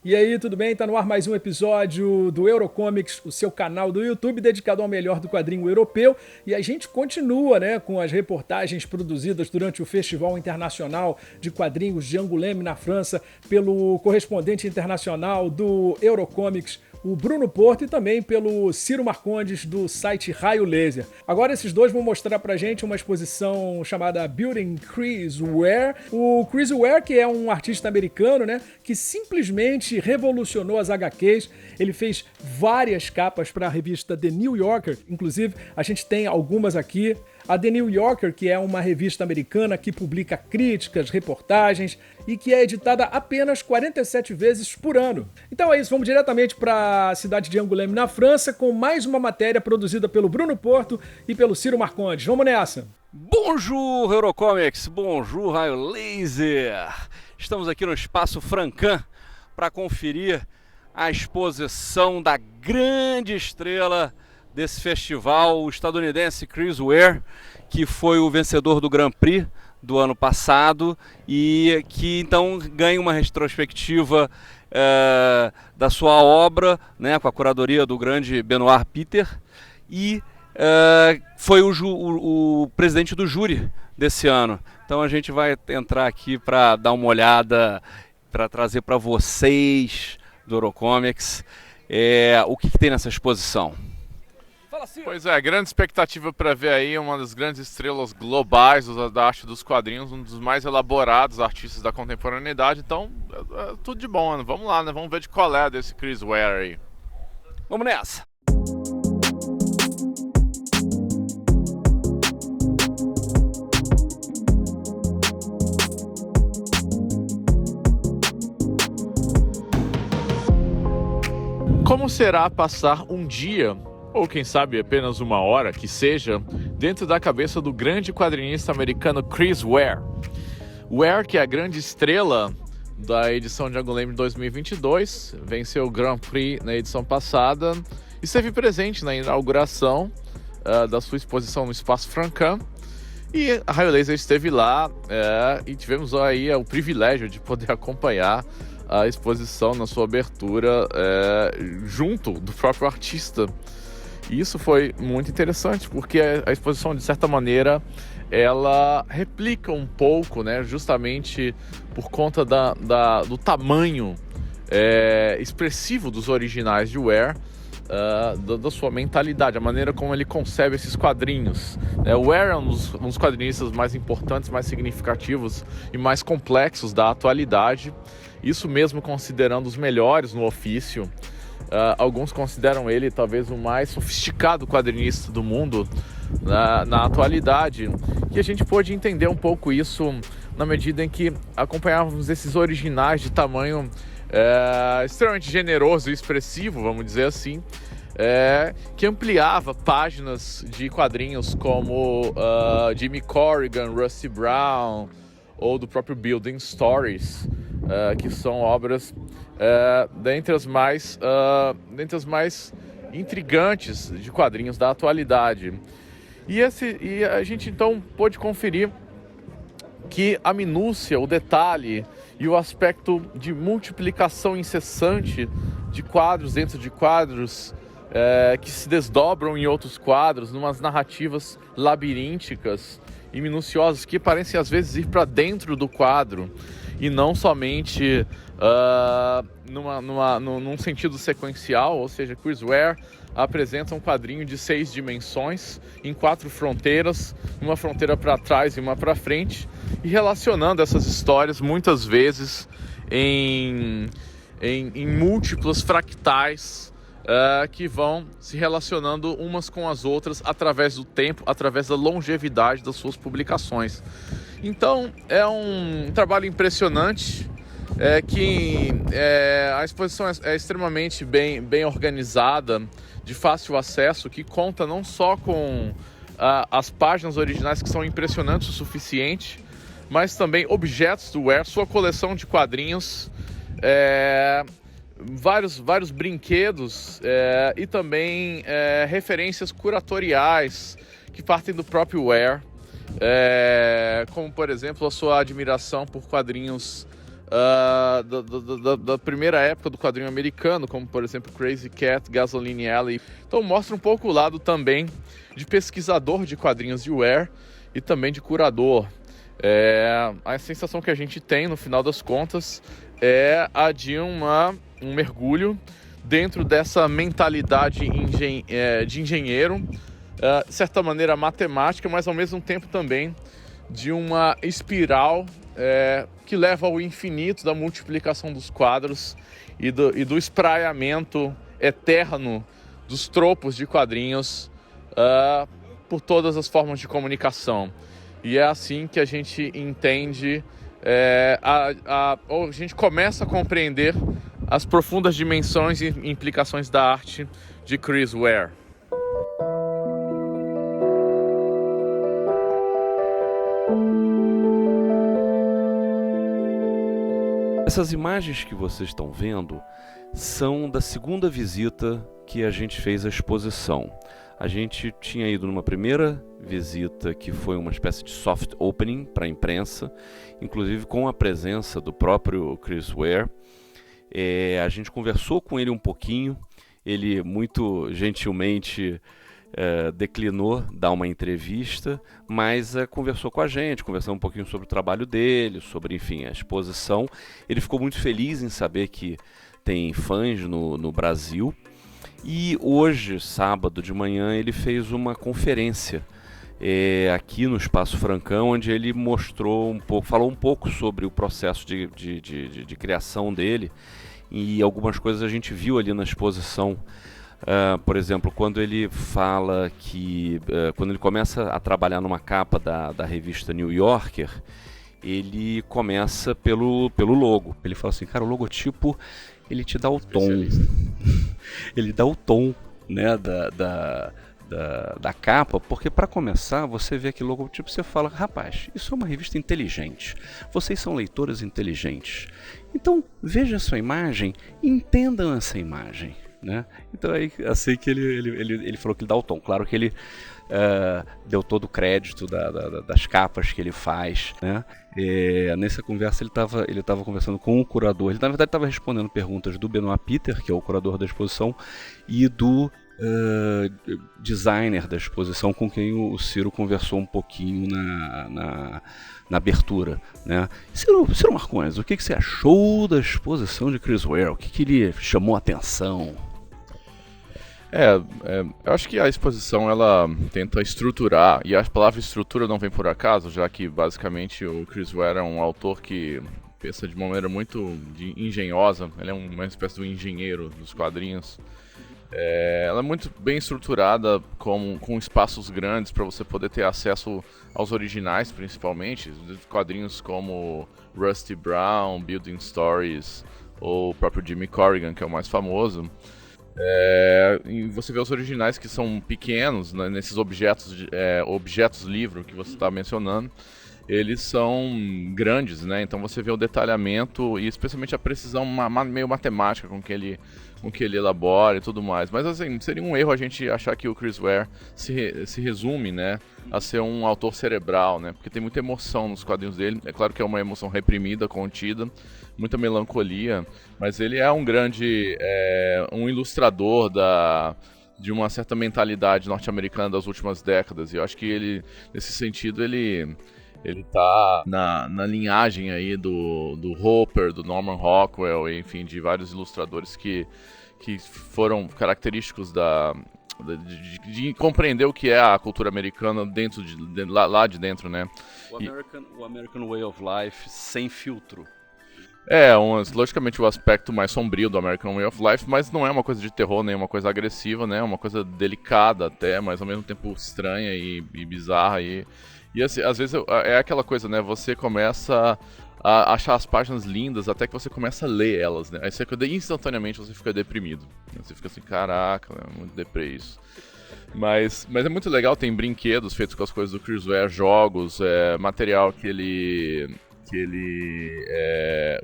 E aí, tudo bem? Tá no ar mais um episódio do Eurocomics, o seu canal do YouTube dedicado ao melhor do quadrinho europeu. E a gente continua, né, com as reportagens produzidas durante o Festival Internacional de Quadrinhos de Angoulême, na França, pelo correspondente internacional do Eurocomics, o Bruno Porto, e também pelo Ciro Marcondes, do site Raio Laser. Agora esses dois vão mostrar pra gente uma exposição chamada Building Chris Ware. O Chris Ware, que é um artista americano, né, que simplesmente revolucionou as HQs. Ele fez várias capas para a revista The New Yorker, inclusive a gente tem algumas aqui. A The New Yorker, que é uma revista americana que publica críticas, reportagens e que é editada apenas 47 vezes por ano. Então é isso, vamos diretamente para a cidade de Angoulême, na França, com mais uma matéria produzida pelo Bruno Porto e pelo Ciro Marcondes. Vamos nessa! Bonjour, Eurocomics! Bonjour, Raio Laser! Estamos aqui no Espaço Francan para conferir a exposição da grande estrela desse festival, o estadunidense Chris Ware, que foi o vencedor do Grand Prix do ano passado e que então ganha uma retrospectiva da sua obra, né, com a curadoria do grande Benoit Peter, e foi o presidente do júri desse ano. Então a gente vai entrar aqui para dar uma olhada, para trazer para vocês do Eurocomics o que tem nessa exposição. Pois é, grande expectativa para ver aí uma das grandes estrelas globais da arte dos quadrinhos, um dos mais elaborados artistas da contemporaneidade. Então, tudo de bom, né? Vamos lá, né? Vamos ver de qual é desse Chris Ware aí. Vamos nessa! Como será passar um dia, ou quem sabe apenas uma hora, que seja, dentro da cabeça do grande quadrinista americano Chris Ware? Ware, que é a grande estrela da edição de Angoulême 2022, venceu o Grand Prix na edição passada e esteve presente na inauguração da sua exposição no Espaço Francan. E a Raio Laser esteve lá e tivemos aí o privilégio de poder acompanhar a exposição na sua abertura junto do próprio artista. E isso foi muito interessante, porque a exposição, de certa maneira, ela replica um pouco, né, justamente por conta do tamanho expressivo dos originais de Ware, da sua mentalidade, a maneira como ele concebe esses quadrinhos. O Ware é um dos quadrinistas mais importantes, mais significativos e mais complexos da atualidade, isso mesmo considerando os melhores no ofício. Alguns consideram ele talvez o mais sofisticado quadrinista do mundo na atualidade, e a gente pôde entender um pouco isso na medida em que acompanhávamos esses originais de tamanho extremamente generoso e expressivo, vamos dizer assim, que ampliava páginas de quadrinhos como Jimmy Corrigan, Rusty Brown ou do próprio Building Stories, que são obras dentre as mais intrigantes de quadrinhos da atualidade. E a gente então pôde conferir que a minúcia, o detalhe e o aspecto de multiplicação incessante de quadros dentro de quadros que se desdobram em outros quadros, numas narrativas labirínticas e minuciosas que parecem às vezes ir para dentro do quadro e não somente num sentido sequencial, ou seja, Chris Ware apresenta um quadrinho de 6 dimensões em 4 fronteiras, uma fronteira para trás e uma para frente, e relacionando essas histórias muitas vezes em múltiplos fractais que vão se relacionando umas com as outras através do tempo, através da longevidade das suas publicações. Então é um trabalho impressionante, a exposição é extremamente bem organizada, de fácil acesso, que conta não só com as páginas originais, que são impressionantes o suficiente, mas também objetos do Ware, sua coleção de quadrinhos, vários brinquedos e também referências curatoriais que partem do próprio Ware, como por exemplo a sua admiração por quadrinhos da primeira época do quadrinho americano, como por exemplo Crazy Cat, Gasoline Alley. Então mostra um pouco o lado também de pesquisador de quadrinhos de Ware e também de curador. A sensação que a gente tem no final das contas é a de um mergulho dentro dessa mentalidade de engenheiro, de certa maneira matemática, mas ao mesmo tempo também de uma espiral que leva ao infinito da multiplicação dos quadros e do espraiamento eterno dos tropos de quadrinhos por todas as formas de comunicação. E é assim que a gente entende, a gente começa a compreender as profundas dimensões e implicações da arte de Chris Ware. Essas imagens que vocês estão vendo são da segunda visita que a gente fez à exposição. A gente tinha ido numa primeira visita que foi uma espécie de soft opening para a imprensa, inclusive com a presença do próprio Chris Ware. A gente conversou com ele um pouquinho, ele muito gentilmente declinou dar uma entrevista, mas conversou com a gente, conversou um pouquinho sobre o trabalho dele, sobre, enfim, a exposição. Ele ficou muito feliz em saber que tem fãs no Brasil. E hoje, sábado de manhã, ele fez uma conferência aqui no Espaço Francão, onde ele falou um pouco sobre o processo de criação dele, e algumas coisas a gente viu ali na exposição. Por exemplo, quando ele fala que quando ele começa a trabalhar numa capa da revista New Yorker, ele começa pelo logo. Ele fala assim, cara, o logotipo ele te dá o tom, ele dá o tom, né, da capa, porque para começar você vê aquele logotipo e você fala, rapaz, isso é uma revista inteligente, vocês são leitores inteligentes, então veja essa imagem, entendam essa imagem, né? Então aí assim que ele falou que ele dá o tom. Claro que ele deu todo o crédito das capas que ele faz, né? Nessa conversa ele estava conversando com o curador. Ele na verdade estava respondendo perguntas do Benoit Peter, que é o curador da exposição, e do designer da exposição, com quem o Ciro conversou um pouquinho na abertura, né? Ciro Marcondes, o que você achou da exposição de Chris Ware? O que lhe chamou a atenção? Eu acho que a exposição ela tenta estruturar, e a palavra estrutura não vem por acaso, já que basicamente o Chris Ware é um autor que pensa de uma maneira muito engenhosa. Ele é uma espécie de um engenheiro dos quadrinhos. Ela é muito bem estruturada, com espaços grandes para você poder ter acesso aos originais, principalmente quadrinhos como Rusty Brown, Building Stories, ou o próprio Jimmy Corrigan, que é o mais famoso. E você vê os originais que são pequenos, né, nesses objetos livro que você está mencionando, eles são grandes, né? Então você vê o detalhamento e especialmente a precisão meio matemática com que ele elabora e tudo mais. Mas assim, seria um erro a gente achar que o Chris Ware se resume, né, a ser um autor cerebral, né? Porque tem muita emoção nos quadrinhos dele. É claro que é uma emoção reprimida, contida, muita melancolia, mas ele é um grande um ilustrador de uma certa mentalidade norte-americana das últimas décadas. E eu acho que ele, nesse sentido, ele tá na linhagem aí do Hopper, do Norman Rockwell, enfim, de vários ilustradores que foram característicos de compreender o que é a cultura americana lá de dentro, né? O American Way of Life sem filtro. Logicamente o aspecto mais sombrio do American Way of Life, mas não é uma coisa de terror, nem uma coisa agressiva, né? É uma coisa delicada até, mas ao mesmo tempo estranha e bizarra. E assim, às vezes é aquela coisa, né? Você começa a achar as páginas lindas até que você começa a ler elas, né? Aí instantaneamente você fica deprimido. Você fica assim, caraca, é muito deprê isso. Mas é muito legal, tem brinquedos feitos com as coisas do Chris Ware, jogos, material que ele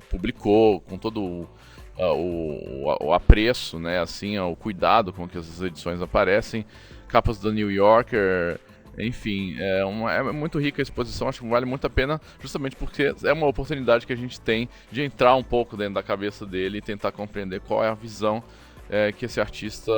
publicou com todo o apreço, né? Assim, o cuidado com que essas edições aparecem. Capas do New Yorker, Enfim, é muito rica a exposição, acho que vale muito a pena, justamente porque é uma oportunidade que a gente tem de entrar um pouco dentro da cabeça dele e tentar compreender qual é a visão que esse artista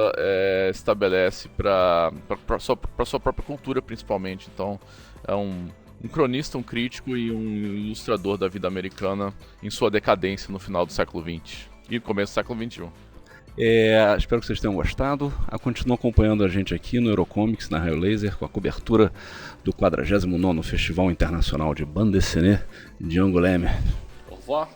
estabelece para sua própria cultura, principalmente. Então, é um cronista, um crítico e um ilustrador da vida americana em sua decadência no final do século XX e começo do século XXI. Espero que vocês tenham gostado. Continua acompanhando a gente aqui no Eurocomics, na Raio Laser, com a cobertura do 49º Festival Internacional de Bande Dessinée de Angoulême. Au revoir.